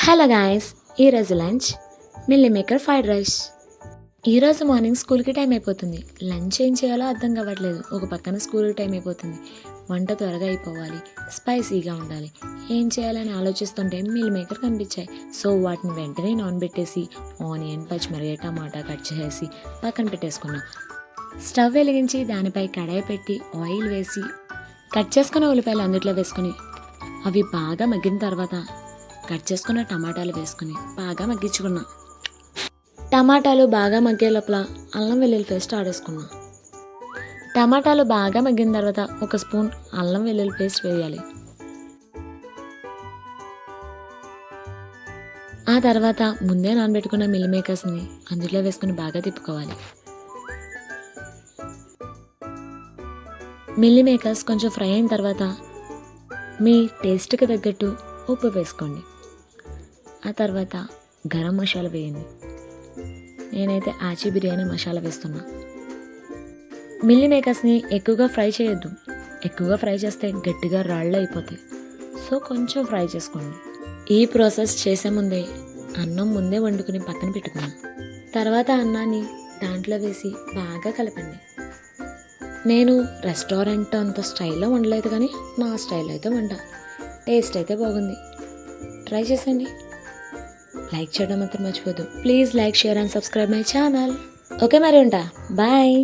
Hello guys, ఈరోజు lunch meal maker fried rice. ఈరోజు morning స్కూల్కి టైం అయిపోతుంది. లంచ్ ఏం చేయాలో అర్థం కావట్లేదు. ఒక పక్కన స్కూల్కి టైం అయిపోతుంది. వంట త్వరగా అయిపోవాలి, స్పైసీగా ఉండాలి. ఏం చేయాలని ఆలోచిస్తుంటే మిల్ మేకర్ కనిపించాయి. సో వాటిని వెంటనే నానబెట్టేసి ఆనియన్, పచ్చిమిరపకాయ, టమాటా కట్ చేసి పక్కన పెట్టేసుకున్నా. స్టవ్ వెలిగించి దానిపై కడాయి పెట్టి ఆయిల్ వేసి కట్ చేసుకున్న ఉల్లిపాయలు అందులో వేసుకుని అవి బాగా మగ్గిన తర్వాత కట్ చేసుకున్న టమాటాలు వేసుకుని బాగా మగ్గించుకున్నా. టమాటాలు బాగా మగ్గే లోపల అల్లం వెల్లుల్లి పేస్ట్ ఆడేసుకున్నా. టమాటాలు బాగా మగ్గిన తర్వాత ఒక స్పూన్ అల్లం వెల్లుల్లి పేస్ట్ వేయాలి. ఆ తర్వాత ముందే నానబెట్టుకున్న మిల్ మేకర్స్ని అందులో వేసుకుని బాగా తిప్పుకోవాలి. మిల్లీ మేకర్స్ కొంచెం ఫ్రై అయిన తర్వాత మీ టేస్ట్కి తగ్గట్టు ఉప్పు వేసుకోండి. ఆ తర్వాత గరం మసాలా వేయండి. నేనైతే ఆచి బిర్యానీ మసాలా వేస్తున్నా. మిల్లీ మేకర్స్ని ఎక్కువగా ఫ్రై చేయొద్దు. ఎక్కువగా ఫ్రై చేస్తే గట్టిగా రాళ్ళు అయిపోతాయి. సో కొంచెం ఫ్రై చేసుకోండి. ఈ ప్రాసెస్ చేసే ముందే అన్నం ముందే వండుకుని పక్కన పెట్టుకున్నాను. తర్వాత అన్నాన్ని దాంట్లో వేసి బాగా కలపండి. నేను రెస్టారెంట్ అంత స్టైల్లో వండలేదు, కానీ నా స్టైల్ అయితే వంట. టేస్ట్ అయితే బాగుంది. ట్రై చేసండి. లైక్ చేయడం మాత్రం మర్చిపోద్దు. Please like, share and subscribe my channel. Okay, మరి ఉంటా. బాయ్.